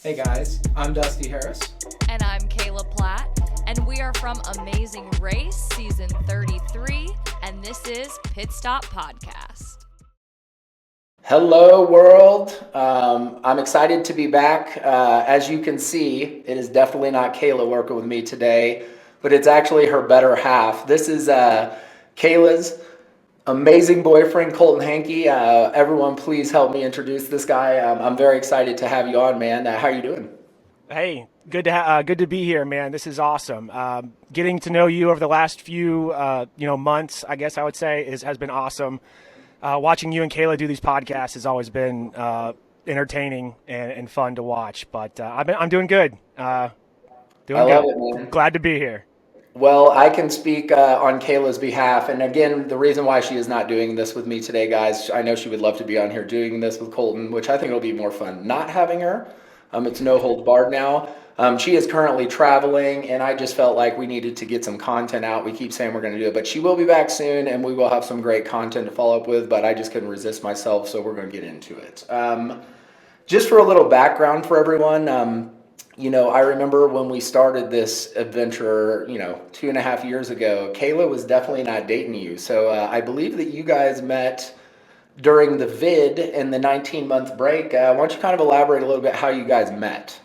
Hey guys, I'm Dusty Harris. And I'm Cayla Platt, and we are from Amazing Race Season 33, and this is Pitstop Podcast. Hello world, I'm excited to be back. As you can see, it is definitely not Cayla working with me today, but it's actually her better half. This is Cayla's amazing boyfriend, Kolton Hanke. Everyone please help me introduce this guy. I'm very excited to have you on, man. How are you doing? Hey, good to be here, man. This is awesome. Getting to know you over the last few months, I guess I would say, has been awesome. Watching you and Cayla do these podcasts has always been entertaining and fun to watch. But I'm doing good. I love it, man. Glad to be here. Well, I can speak on Cayla's behalf. And again, the reason why she is not doing this with me today, guys, I know she would love to be on here doing this with Kolton, which I think will be more fun not having her. It's no holds barred now. She is currently traveling, and I just felt like we needed to get some content out. We keep saying we're going to do it, but she will be back soon, and we will have some great content to follow up with, but I just couldn't resist myself, so we're going to get into it. Just for a little background for everyone, I remember when we started this adventure, 2.5 years ago, Cayla was definitely not dating you. So I believe that you guys met during the vid in the 19-month break. Why don't you kind of elaborate a little bit how you guys met?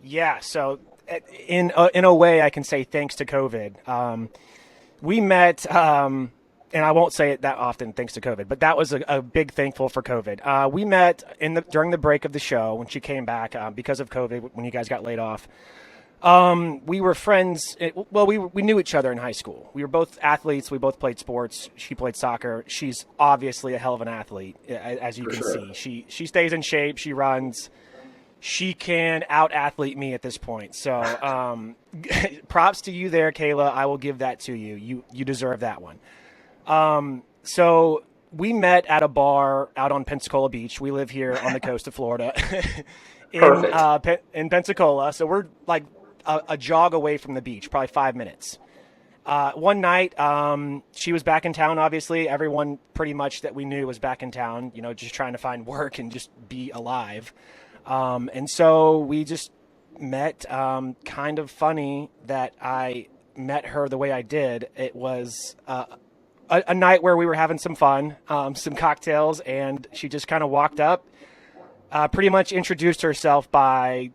Yeah, so in a way I can say thanks to COVID. We met, and I won't say it that often thanks to COVID, but that was a big thankful for COVID. We met during the break of the show when she came back because of COVID, when you guys got laid off. We were friends. Well, we knew each other in high school. We were both athletes. We both played sports. She played soccer. She's obviously a hell of an athlete, as you can see. She stays in shape. She runs. She can out-athlete me at this point. So props to you there, Cayla. I will give that to you. You deserve that one. So we met at a bar out on Pensacola Beach. We live here on the coast of Florida in Pensacola. So we're like a jog away from the beach, probably 5 minutes. One night, she was back in town. Obviously everyone pretty much that we knew was back in town, just trying to find work and just be alive. And so we just met, kind of funny that I met her the way I did. It was, a night where we were having some fun, some cocktails, and she just kind of walked up, pretty much introduced herself by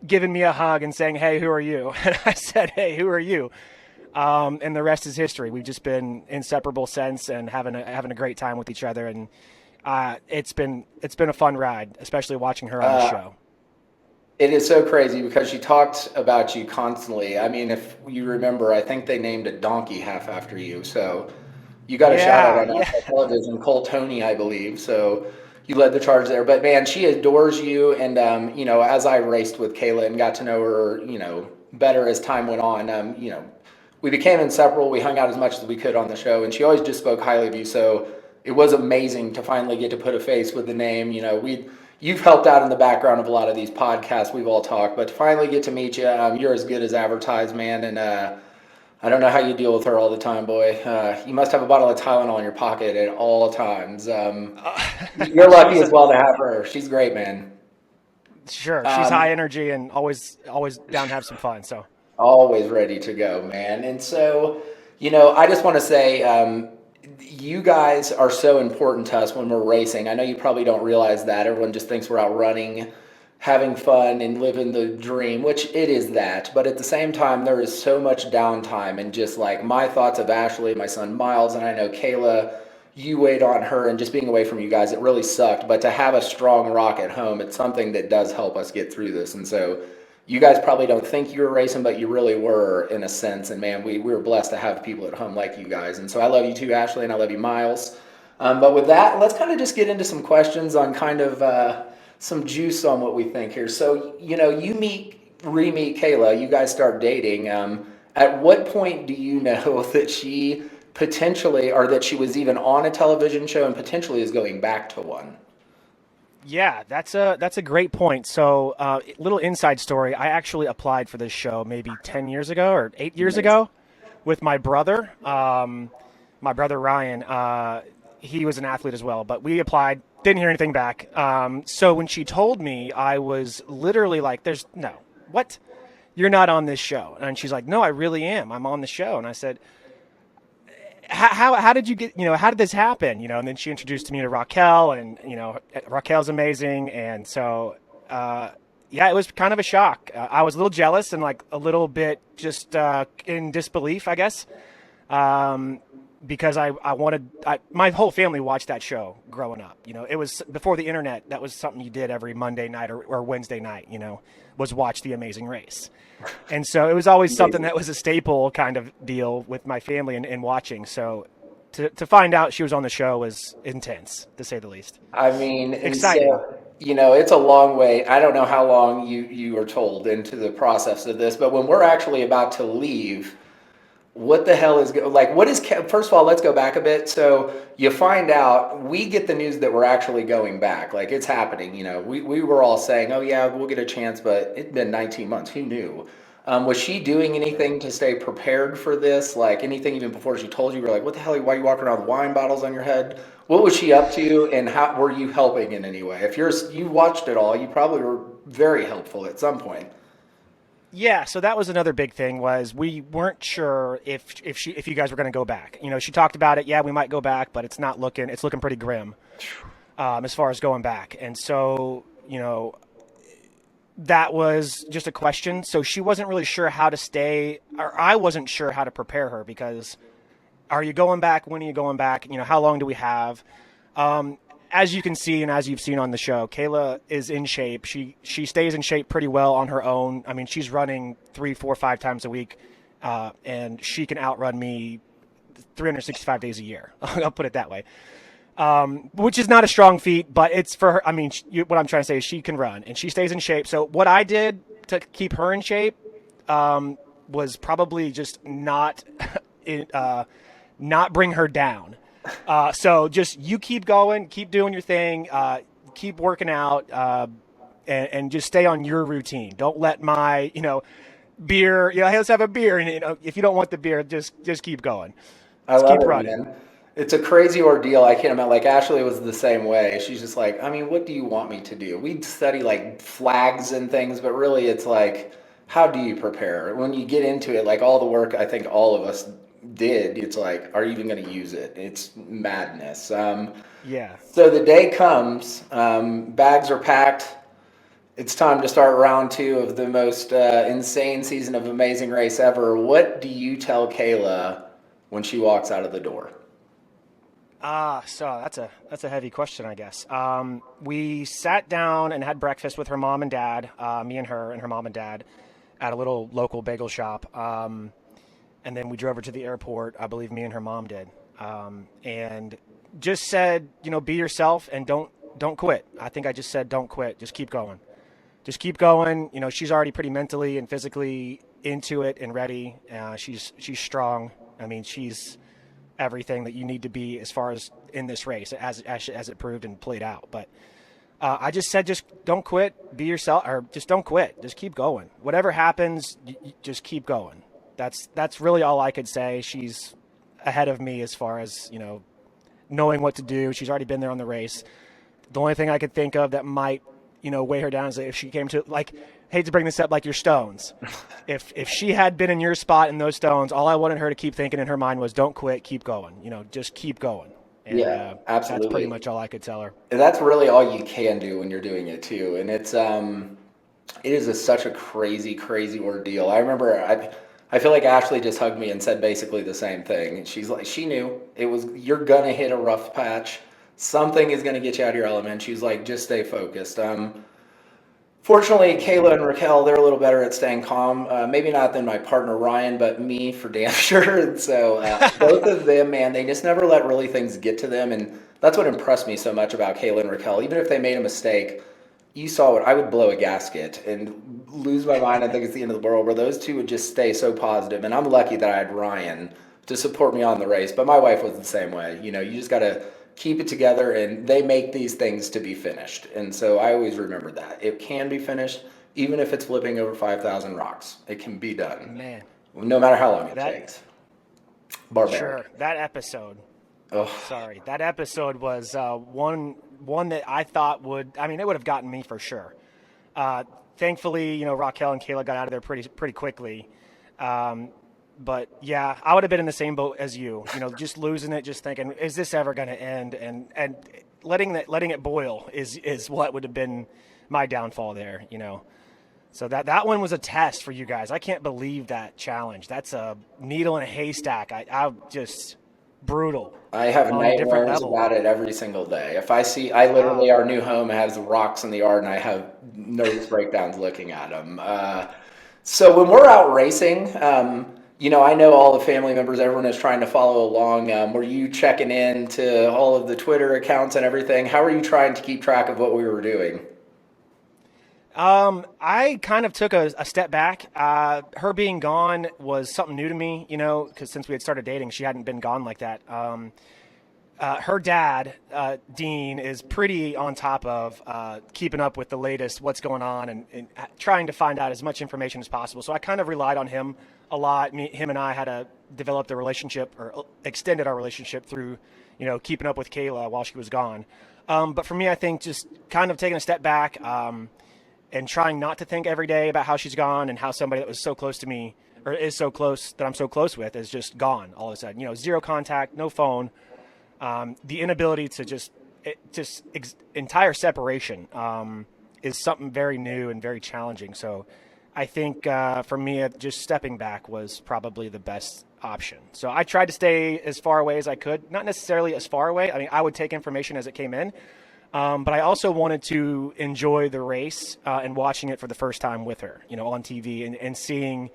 giving me a hug and saying, "Hey, who are you?" And I said, "Hey, who are you?" And the rest is history. We've just been inseparable since and having a great time with each other. And it's been a fun ride, especially watching her on the show. It is so crazy because she talked about you constantly. I mean, if you remember, I think they named a donkey half after you. So you got a shout out on national television, Coltoni, I believe. So you led the charge there. But man, she adores you. And, as I raced with Cayla and got to know her, better as time went on, we became inseparable. We hung out as much as we could on the show. And she always just spoke highly of you. So it was amazing to finally get to put a face with the name. You've helped out in the background of a lot of these podcasts we've all talked, but to finally get to meet you, you're as good as advertised, man. And I don't know how you deal with her all the time, boy. You must have a bottle of Tylenol in your pocket at all times. You're lucky as well to have her. She's great, man. Sure, she's high energy and always down to have some fun. So always ready to go, man. And so, I just want to say, you guys are so important to us when we're racing. I know you probably don't realize that. Everyone just thinks we're out running, having fun, and living the dream, which it is that. But at the same time, there is so much downtime, and just like my thoughts of Ashley, my son Miles, and I know Cayla, you weighed on her, and just being away from you guys, it really sucked. But to have a strong rock at home, it's something that does help us get through this. And so you guys probably don't think you were racing, but you really were in a sense. And man, we were blessed to have people at home like you guys. And so I love you too, Ashley, and I love you, Miles. But with that, let's kind of just get into some questions on kind of some juice on what we think here. So, you re-meet Cayla, you guys start dating. At what point do you know that she potentially, or that she was even on a television show and potentially is going back to one? Yeah, that's a great point. So, little inside story. I actually applied for this show maybe 10 years ago or 8 years ago with my brother. My brother Ryan, he was an athlete as well, but we applied Didn't hear anything back. So when she told me, I was literally like, "There's no what? You're not on this show." And she's like, "No, I really am. I'm on the show." And I said, how did you get, how did this happen? And then she introduced me to Raquel, and, Raquel's amazing. And so, yeah, it was kind of a shock. I was a little jealous and like a little bit just in disbelief, I guess, because my whole family watched that show growing up. It was before the internet. That was something you did every Monday night or Wednesday night, was watch The Amazing Race. And so it was always something that was a staple kind of deal with my family and watching. So to find out she was on the show was intense, to say the least. I mean, exciting. So, it's a long way. I don't know how long you are told into the process of this, but when we're actually about to leave, what the hell is what is, first of all, let's go back a bit. So you find out, we get the news that we're actually going back, like it's happening. We were all saying, oh yeah, we'll get a chance, but it's been 19 months. Who knew? Was she doing anything to stay prepared for this? Like anything even before she told you? You were like, what the hell? Why are you walking around with wine bottles on your head? What was she up to, and how were you helping in any way? If you watched it all, you probably were very helpful at some point. Yeah, so that was another big thing, was we weren't sure if you guys were going to go back. She talked about it. Yeah, we might go back, but it's looking pretty grim as far as going back. And so, that was just a question. So she wasn't really sure how to stay, or I wasn't sure how to prepare her, because are you going back? When are you going back? How long do we have? As you can see, and as you've seen on the show, Cayla is in shape. She stays in shape pretty well on her own. I mean, she's running 3, 4, 5 times a week, and she can outrun me 365 days a year. I'll put it that way, which is not a strong feat, but it's for her. I mean, what I'm trying to say is she can run, and she stays in shape. So what I did to keep her in shape was probably just not bring her down. So just you keep going, keep doing your thing, keep working out, and just stay on your routine. Don't let my, beer, hey, let's have a beer. And, if you don't want the beer, just keep going. I love keep it, running. Man. It's a crazy ordeal. I can't imagine. Like Ashley was the same way. She's just like, I mean, what do you want me to do? We'd study like flags and things, but really it's like, how do you prepare? When you get into it, like all the work I think all of us did, it's like, are you even going to use it? It's madness. Yeah. So the day comes, bags are packed. It's time to start round 2 of the most insane season of Amazing Race ever. What do you tell Cayla when she walks out of the door? So that's a heavy question, I guess. We sat down and had breakfast with her mom and dad, me and her mom and dad, at a little local bagel shop. And then we drove her to the airport. I believe me and her mom did. And just said, be yourself and don't quit. I think I just said, don't quit. Just keep going. Just keep going. She's already pretty mentally and physically into it and ready. She's strong. I mean, she's everything that you need to be as far as in this race, as it proved and played out. But I just said, just don't quit. Be yourself, or just don't quit. Just keep going. Whatever happens, just keep going. That's really all I could say. She's ahead of me as far as, knowing what to do. She's already been there on the race. The only thing I could think of that might, weigh her down is if she came to, like, hate to bring this up, like your stones. If she had been in your spot in those stones, all I wanted her to keep thinking in her mind was, don't quit, keep going. Just keep going. And, yeah, absolutely. That's pretty much all I could tell her. And that's really all you can do when you're doing it too. And it is such a crazy, crazy ordeal. I remember I feel like Ashley just hugged me and said basically the same thing. She's like, she knew it was, you're gonna hit a rough patch. Something is gonna get you out of your element. She's like, just stay focused. Fortunately, Cayla and Raquel, they're a little better at staying calm. Maybe not than my partner Ryan, but me for damn sure. And so both of them, man, they just never let really things get to them. And that's what impressed me so much about Cayla and Raquel. Even if they made a mistake, you saw what I would blow a gasket and lose my mind. I think it's the end of the world, where those two would just stay so positive. And I'm lucky that I had Ryan to support me on the race. But my wife was the same way. You just got to keep it together, and they make these things to be finished. And so I always remember that. It can be finished, even if it's flipping over 5,000 rocks. It can be done. Man. No matter how long it takes. Barbaric. Sure. That episode. Sorry, that episode was one that I thought it would have gotten me for sure. Thankfully, Raquel and Cayla got out of there pretty quickly. But yeah, I would have been in the same boat as you. Just losing it, just thinking, is this ever going to end? And letting it boil is what would have been my downfall there. So that one was a test for you guys. I can't believe that challenge. That's a needle in a haystack. I just brutal. I have on a different nightmares level. about it every single day. If I see, I literally, our new home has rocks in the yard, and I have nervous breakdowns looking at them. So when we're out racing, I know all the family members, everyone is trying to follow along. Were you checking in to all of the Twitter accounts and everything? How are you trying to keep track of what we were doing? I kind of took a step back. Her being gone was something new to me, because since we had started dating, she hadn't been gone like that. Her dad, Dean, is pretty on top of keeping up with the latest, what's going on, and trying to find out as much information as possible. So I kind of relied on him a lot. Him and I had developed a relationship, or extended our relationship through, keeping up with Cayla while she was gone. But for me, I think just kind of taking a step back, and trying not to think every day about how she's gone and how somebody that was so close to me, or is so close, that I'm so close with, is just gone all of a sudden. Zero contact, no phone. The inability to entire separation is something very new and very challenging. So I think for me, just stepping back was probably the best option. So I tried to stay as far away as I could, not necessarily as far away. I would take information as it came in. But I also wanted to enjoy the race and watching it for the first time with her, on TV and seeing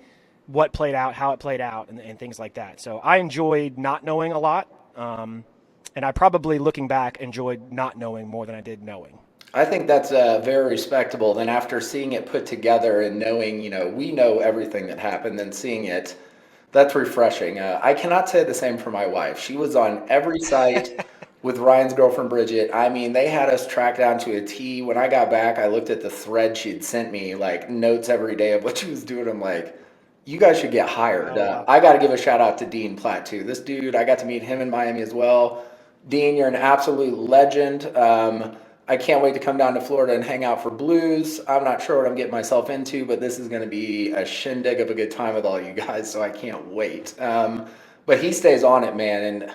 what played out, how it played out, and things like that. So I enjoyed not knowing a lot. And I probably, looking back, enjoyed not knowing more than I did knowing. I think that's very respectable. Then after seeing it put together and knowing, we know everything that happened, then seeing it, that's refreshing. I cannot say the same for my wife. She was on every site with Ryan's girlfriend, Bridget. They had us tracked down to a T. When I got back, I looked at the thread she'd sent me, like notes every day of what she was doing. I'm like, you guys should get hired. I got to give a shout out to Dean Platt, too. This dude, I got to meet him in Miami as well. Dean, you're an absolute legend. I can't wait to come down to Florida and hang out for blues. I'm not sure what I'm getting myself into, but this is going to be a shindig of a good time with all you guys, so I can't wait. But he stays on it, man, and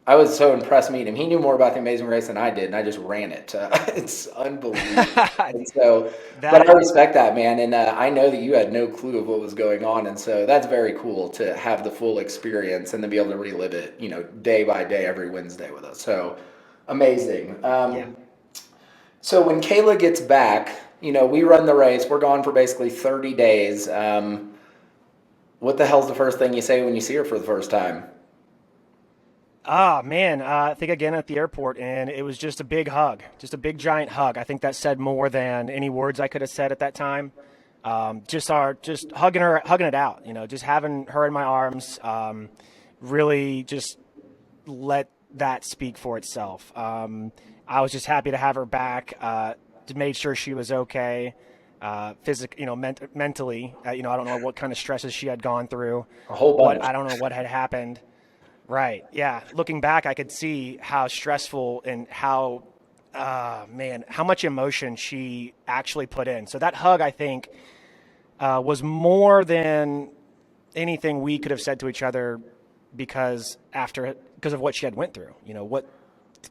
I was so impressed meeting him. He knew more about the Amazing Race than I did, and I just ran it. It's unbelievable. And so, but I respect that, man, and I know that you had no clue of what was going on, and so that's very cool to have the full experience and then be able to relive it, day by day, every Wednesday with us. So amazing. Yeah. So when Cayla gets back, we run the race. We're gone for basically 30 days. What the hell's the first thing you say when you see her for the first time? Man, I think again at the airport, and it was just a big hug, just a big giant hug. I think that said more than any words I could have said at that time. Just hugging it out, just having her in my arms, really just let that speak for itself. I was just happy to have her back, to make sure she was okay, mentally. I don't know what kind of stresses she had gone through. A whole bunch. I don't know what had happened. Right. Yeah. Looking back, I could see how stressful and how much emotion she actually put in. So that hug, I think, was more than anything we could have said to each other because of what she had went through. What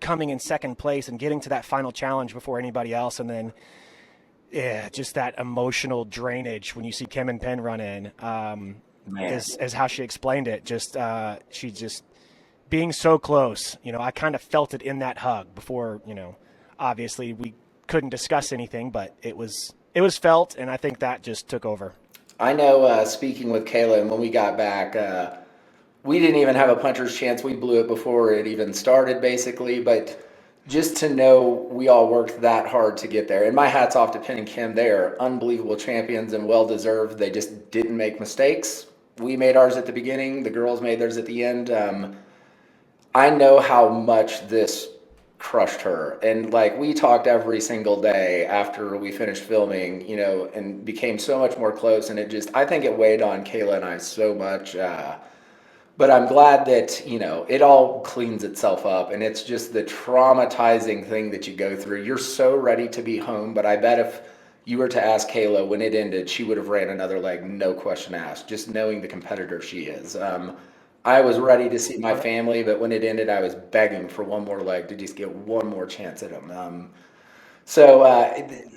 coming in second place and getting to that final challenge before anybody else, and then just that emotional drainage when you see Kim and Penn run in. Is how she explained it. She just being so close. I kind of felt it in that hug before. Obviously we couldn't discuss anything, but it was felt, and I think that just took over. I know. Speaking with Cayla, and when we got back, we didn't even have a puncher's chance. We blew it before it even started, basically. But just to know we all worked that hard to get there. And my hat's off to Penn and Kim. They are unbelievable champions and well-deserved. They just didn't make mistakes. We made ours at the beginning. The girls made theirs at the end. I know how much this crushed her. And we talked every single day after we finished filming, and became so much more close. And I think it weighed on Cayla and I so much. But I'm glad that, it all cleans itself up, and it's just the traumatizing thing that you go through. You're so ready to be home, but I bet if you were to ask Cayla when it ended, she would have ran another leg, no question asked, just knowing the competitor she is. I was ready to see my family, but when it ended, I was begging for one more leg to just get one more chance at them.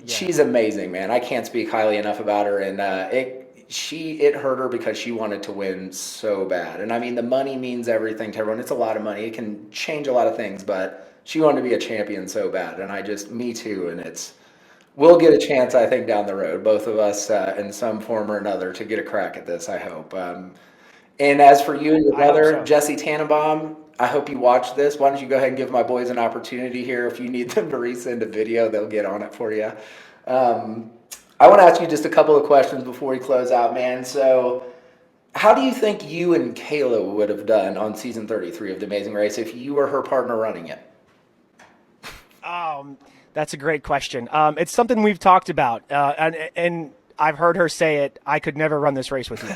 She's amazing, man. I can't speak highly enough about her, and it hurt her because she wanted to win so bad. And I mean, the money means everything to everyone. It's a lot of money. It can change a lot of things, but she wanted to be a champion so bad, and me too. And we'll get a chance, I think, down the road, both of us, in some form or another, to get a crack at this, I hope. And as for you and your I hope brother, so. Jesse Tannenbaum, I hope you watch this. Why don't you go ahead and give my boys an opportunity here? If you need them to resend a video, they'll get on it for you. I want to ask you just a couple of questions before we close out, man. So, how do you think you and Cayla would have done on season 33 of The Amazing Race if you were her partner running it? That's a great question. It's something we've talked about, and I've heard her say it. I could never run this race with you.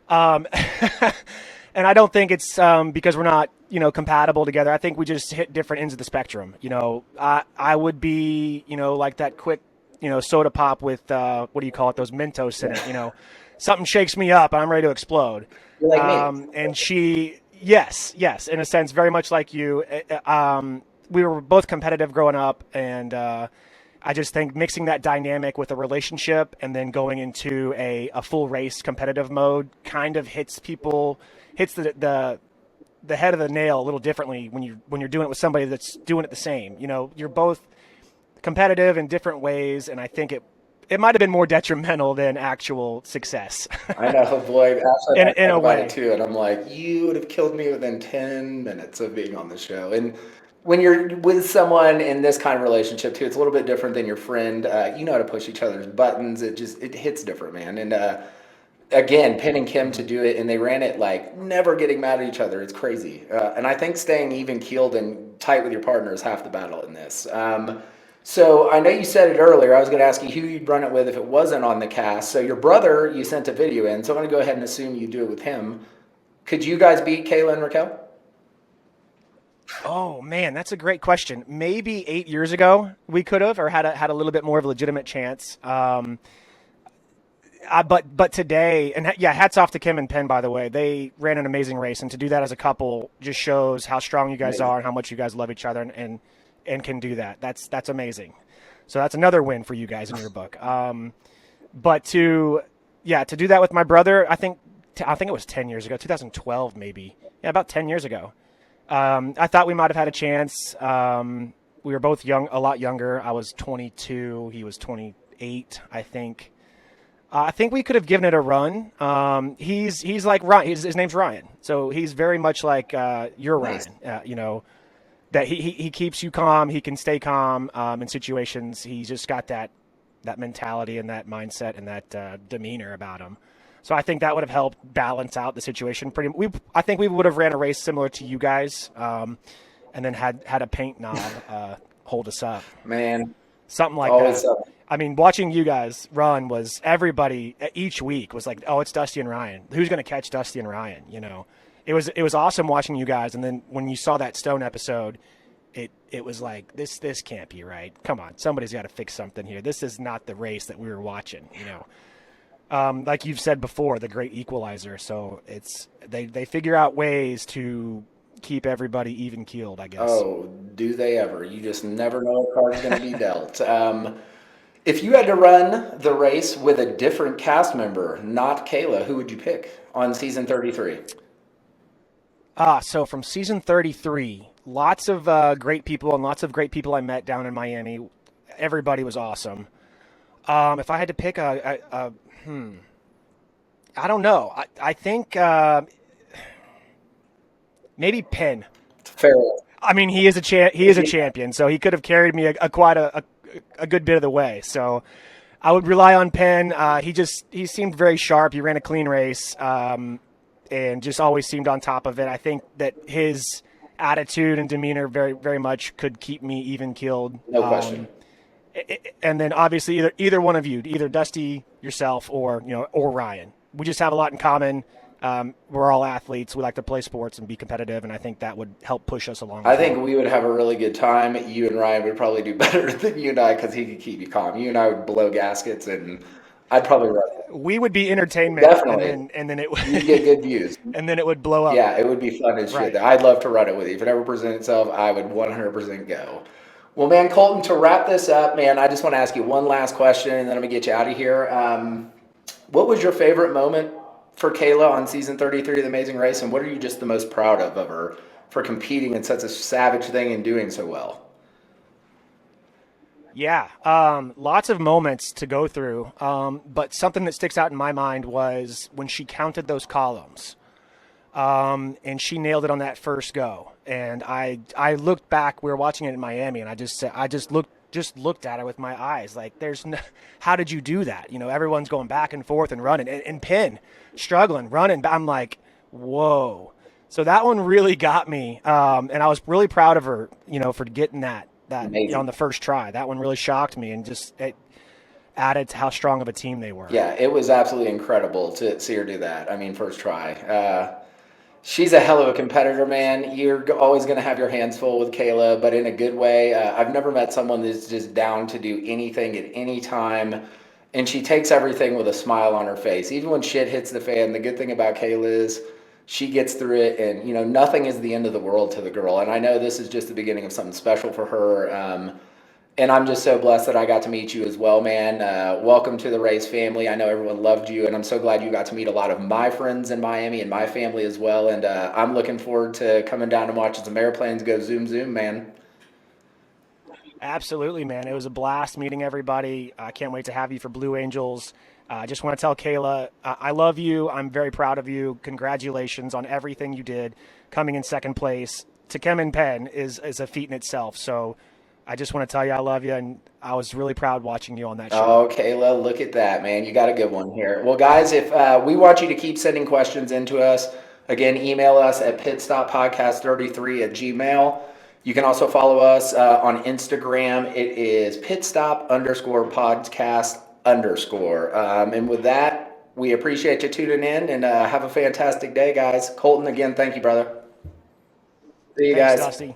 And I don't think it's because we're not, compatible together. I think we just hit different ends of the spectrum. I would be, like that quick, soda pop with what do you call it? Those Mentos in it. Something shakes me up, I'm ready to explode. You're like me. And she, yes, in a sense, very much like you. We were both competitive growing up, and I just think mixing that dynamic with a relationship and then going into a full race competitive mode kind of hits the head of the nail a little differently when you're doing it with somebody that's doing it the same. You're both competitive in different ways, and I think it might have been more detrimental than actual success. I know, boy. Ashley in a way it too, and I'm like, you would have killed me within 10 minutes of being on the show. And when you're with someone in this kind of relationship too, it's a little bit different than your friend. You know how to push each other's buttons. It hits different, man. And again, Penn and Kim to do it, and they ran it like never getting mad at each other. It's crazy. And I think staying even keeled and tight with your partner is half the battle in this. So I know you said it earlier. I was going to ask you who you'd run it with if it wasn't on the cast. So your brother, you sent a video in, so I'm going to go ahead and assume you do it with him. Could you guys beat Cayla and Raquel? Oh man, that's a great question. Maybe 8 years ago we could have, or had a little bit more of a legitimate chance. But today, and yeah, hats off to Kim and Penn, by the way. They ran an amazing race, and to do that as a couple just shows how strong you guys are and how much you guys love each other and can do that. That's amazing. So that's another win for you guys in your book. But to do that with my brother, I think it was 10 years ago, 2012 maybe. Yeah, about 10 years ago. I thought we might have had a chance. We were both a lot younger. I was 22. He was 28, I think. I think we could have given it a run. He's like Ryan. His name's Ryan. So he's very much like your Ryan, that he keeps you calm. He can stay calm in situations. He's just got that mentality and that mindset and that demeanor about him. So I think that would have helped balance out the situation. I think we would have ran a race similar to you guys, and then had a paint knob hold us up. Man, something like that. I mean, watching you guys run was everybody each week was like, oh, it's Dusty and Ryan. Who's going to catch Dusty and Ryan? It was awesome watching you guys. And then when you saw that Stone episode, it was like, this can't be right. Come on, somebody's got to fix something here. This is not the race that we were watching. Like you've said before, the great equalizer. So they figure out ways to keep everybody even keeled, I guess. Oh, do they ever? You just never know what card's going to be dealt. If you had to run the race with a different cast member, not Cayla, who would you pick on season 33? So from season 33, lots of great people and lots of great people I met down in Miami. Everybody was awesome. If I had to pick I don't know. I think maybe Penn. Fair. I mean, he is a champion, so he could have carried me quite a good bit of the way. So I would rely on Penn. He seemed very sharp. He ran a clean race, and just always seemed on top of it. I think that his attitude and demeanor very, very much could keep me even keeled. No question. And then obviously either one of you, either Dusty, yourself, or Ryan. We just have a lot in common. We're all athletes. We like to play sports and be competitive, and I think that would help push us along. I think we would have a really good time. You and Ryan would probably do better than you and I because he could keep you calm. You and I would blow gaskets, and I'd probably run it. We would be entertainment, Definitely. and then it You'd get good views. and then it would blow up. Yeah, it would be fun as shit. Right. I'd love to run it with you. If it ever presents itself, I would 100% go. Well, man, Kolton, to wrap this up, man, I just want to ask you one last question, and then I'm going to get you out of here. What was your favorite moment for Cayla on season 33 of The Amazing Race, and what are you just the most proud of her for competing in such a savage thing and doing so well? Yeah, lots of moments to go through, but something that sticks out in my mind was when she counted those columns, and she nailed it on that first go. And I looked back. We were watching it in Miami, and I just looked at it with my eyes like, there's no, how did you do that? You know, everyone's going back and forth and running, and Penn struggling, running. I'm like, whoa. So that one really got me, and I was really proud of her, you know, for getting that on the first try. That one really shocked me, and just it added to how strong of a team they were. Yeah, it was absolutely incredible to see her do that. I mean, first try. She's a hell of a competitor, man. You're always going to have your hands full with Cayla, but in a good way. I've never met someone that's just down to do anything at any time, and she takes everything with a smile on her face. Even when shit hits the fan, the good thing about Cayla is she gets through it, and, you know, nothing is the end of the world to the girl. And I know this is just the beginning of something special for her. And I'm just so blessed that I got to meet you as well, man. Welcome to the Race family. I know everyone loved you, and I'm so glad you got to meet a lot of my friends in Miami and my family as well. And I'm looking forward to coming down and watching some airplanes go zoom, zoom, man. Absolutely, man. It was a blast meeting everybody. I can't wait to have you for Blue Angels. I just want to tell Cayla, I love you. I'm very proud of you. Congratulations on everything you did. Coming in second place to Chem and Penn is a feat in itself. So I just want to tell you I love you, and I was really proud watching you on that show. Oh, Cayla, look at that, man. You got a good one here. Well, guys, if we want you to keep sending questions into us, again, email us at pitstoppodcast33@gmail.com. You can also follow us on Instagram. It is pitstop_podcast_. And with that, we appreciate you tuning in, and have a fantastic day, guys. Kolton, again, thank you, brother. See you Thanks, guys. Dusty.